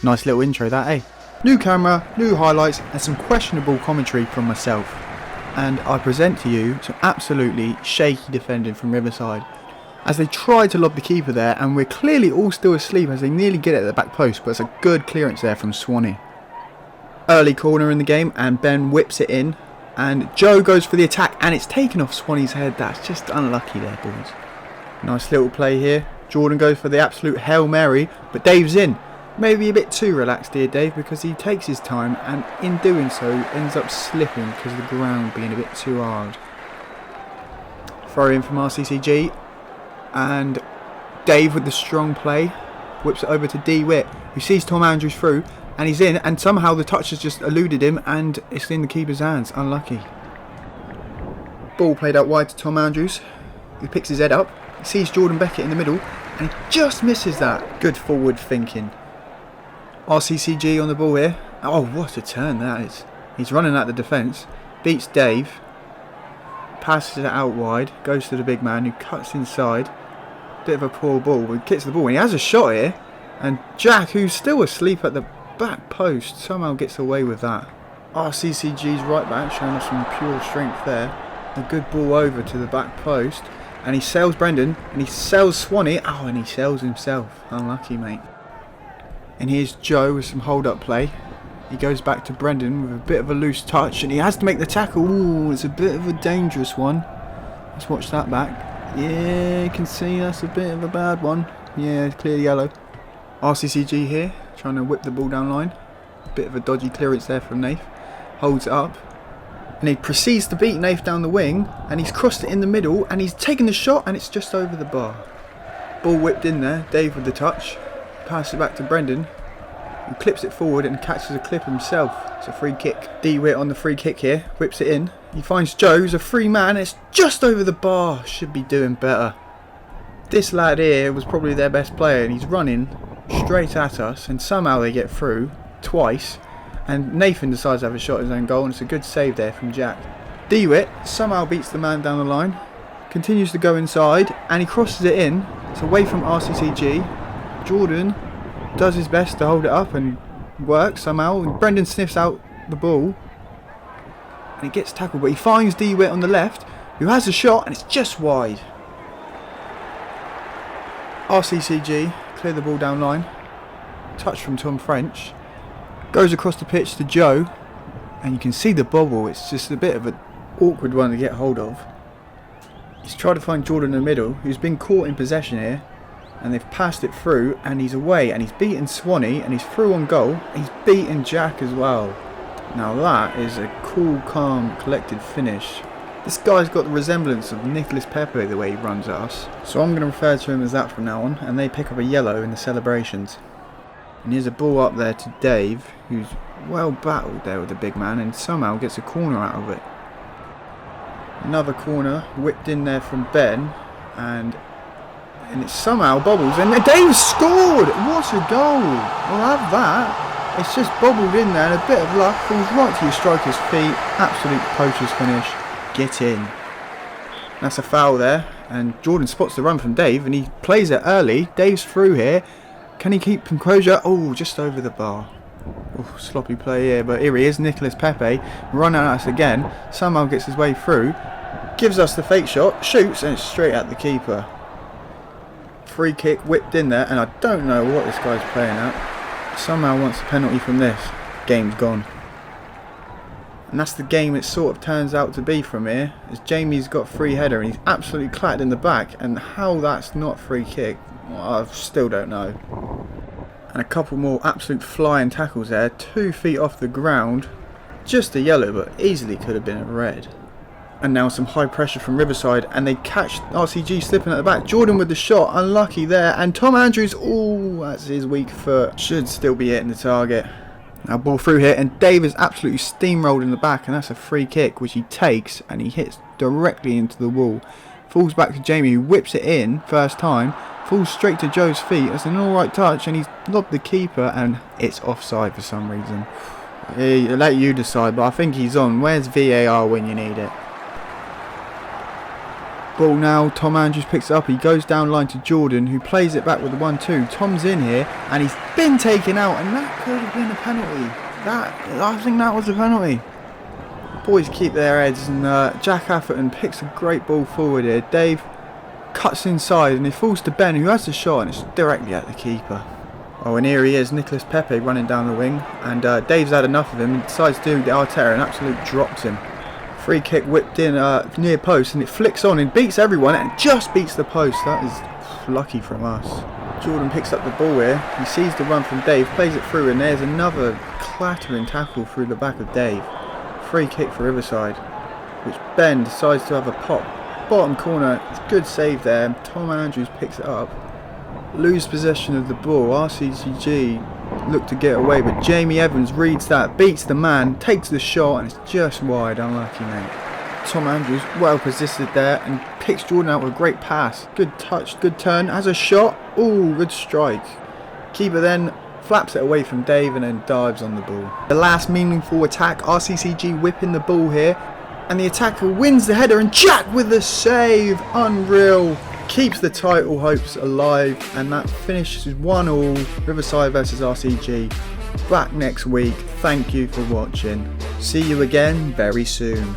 Nice little intro that, eh? New camera, new highlights and some questionable commentary from myself. And I present to you some absolutely shaky defending from Riverside, as they try to lob the keeper there, and we're clearly all still asleep as they nearly get it at the back post, but it's a good clearance there from Swanee. Early corner in the game and Ben whips it in, and Joe goes for the attack and it's taken off Swanee's head. That's just unlucky there, boys. Nice little play here. Jordan goes for the absolute Hail Mary, but Dave's in. Maybe a bit too relaxed here, Dave, because he takes his time and in doing so ends up slipping because of the ground being a bit too hard. Throw in from RCCG, and Dave with the strong play whips it over to D Witt, who sees Tom Andrews through, and he's in, and somehow the touch has just eluded him and it's in the keeper's hands. Unlucky. Ball played out wide to Tom Andrews, who picks his head up. He sees Jordan Beckett in the middle and he just misses that. Good forward thinking. RCCG on the ball here. Oh, what a turn that is. He's running at the defence, beats Dave, passes it out wide, goes to the big man who cuts inside. Bit of a poor ball, but he kicks the ball and he has a shot here, and Jack, who's still asleep at the back post, somehow gets away with that. RCCG's right back showing us some pure strength there. A good ball over to the back post, and he sails Brendan and he sails Swanee. Oh, and he sails himself. Unlucky, mate. And here's Joe with some hold up play. He goes back to Brendan with a bit of a loose touch and he has to make the tackle. Ooh, it's a bit of a dangerous one. Let's watch that back. Yeah, you can see that's a bit of a bad one. Yeah, clear yellow. RCCG here, trying to whip the ball down line. Bit of a dodgy clearance there from Nath. Holds it up. And he proceeds to beat Nath down the wing. And he's crossed it in the middle. And he's taken the shot and it's just over the bar. Ball whipped in there. Dave with the touch. Passes it back to Brendan, who clips it forward and catches a clip himself. It's a free kick. D Witt on the free kick here. Whips it in. He finds Joe, who's a free man. It's just over the bar. Should be doing better. This lad here was probably their best player, and he's running straight at us, and somehow they get through twice, and Nathan decides to have a shot at his own goal, and it's a good save there from Jack. D Witt somehow beats the man down the line, continues to go inside, and he crosses it in. It's away from RCCG. Jordan does his best to hold it up and works somehow, and Brendan sniffs out the ball. And he gets tackled, but he finds D Witt on the left, who has a shot, and it's just wide. RCCG clear the ball down line. Touch from Tom French. Goes across the pitch to Joe, and you can see the bobble. It's just a bit of an awkward one to get hold of. He's tried to find Jordan in the middle, who's been caught in possession here, and they've passed it through, and he's away, and he's beaten Swanee, and he's through on goal. He's beaten Jack as well. Now that is a cool, calm, collected finish. This guy's got the resemblance of Nicholas Pepe the way he runs at us. So I'm going to refer to him as that from now on, and they pick up a yellow in the celebrations. And here's a ball up there to Dave, who's well battled there with the big man and somehow gets a corner out of it. Another corner whipped in there from Ben, and it somehow bobbles, and Dave scored! What a goal! We'll have that. It's just bobbled in there, and a bit of luck falls right to your striker's feet. Absolute poacher's finish. Get in. That's a foul there, and Jordan spots the run from Dave, and he plays it early. Dave's through here. Can he keep composure? Oh, just over the bar. Oh, sloppy play here, but here he is, Nicholas Pepe, running at us again. Somehow gets his way through, gives us the fake shot, shoots, and it's straight at the keeper. Free kick whipped in there, and I don't know what this guy's playing at. Somehow wants a penalty from this. Game's gone. And that's the game it sort of turns out to be from here, as Jamie's got free header and he's absolutely clattered in the back, and how that's not free kick, well, I still don't know. And a couple more absolute flying tackles there, 2 feet off the ground. Just a yellow, but easily could have been a red. And now some high pressure from Riverside, and they catch RCG slipping at the back. Jordan with the shot, unlucky there, and Tom Andrews, oh, that's his weak foot. Should still be hitting the target. Now ball through here, and Dave is absolutely steamrolled in the back, and that's a free kick which he takes, and he hits directly into the wall. Falls back to Jamie, who whips it in first time, falls straight to Joe's feet. It's an alright touch, and he's lobbed the keeper, and it's offside for some reason. I'll let you decide, but I think he's on. Where's VAR when you need it? Ball now, Tom Andrews picks it up, he goes down line to Jordan, who plays it back with the 1-2. Tom's in here, and he's been taken out, and that could have been a penalty. I think that was a penalty. Boys keep their heads, and Jack Atherton picks a great ball forward here. Dave cuts inside, and it falls to Ben, who has the shot, and it's directly at the keeper. Oh, and here he is, Nicolas Pepe running down the wing, and Dave's had enough of him and decides to do the Arteta and absolutely drops him. Free kick whipped in near post, and it flicks on and beats everyone and just beats the post. That is lucky from us. Jordan picks up the ball here, he sees the run from Dave, plays it through, and there's another clattering tackle through the back of Dave. Free kick for Riverside, which Ben decides to have a pop. Bottom corner, it's a good save there, Tom Andrews picks it up. Lose possession of the ball, RCCG look to get away, but Jamie Evans reads that, beats the man, takes the shot, and it's just wide. Unlucky, mate. Tom Andrews well positioned there and picks Jordan out with a great pass. Good touch, good turn, has a shot. Ooh, good strike. Keeper then flaps it away from Dave and then dives on the ball. The last meaningful attack, RCCG whipping the ball here, and the attacker wins the header, and Jack with the save. Unreal. Keeps the title hopes alive, and that finishes 1-1, Riverside versus RCG. Back next week. Thank you for watching. See you again very soon.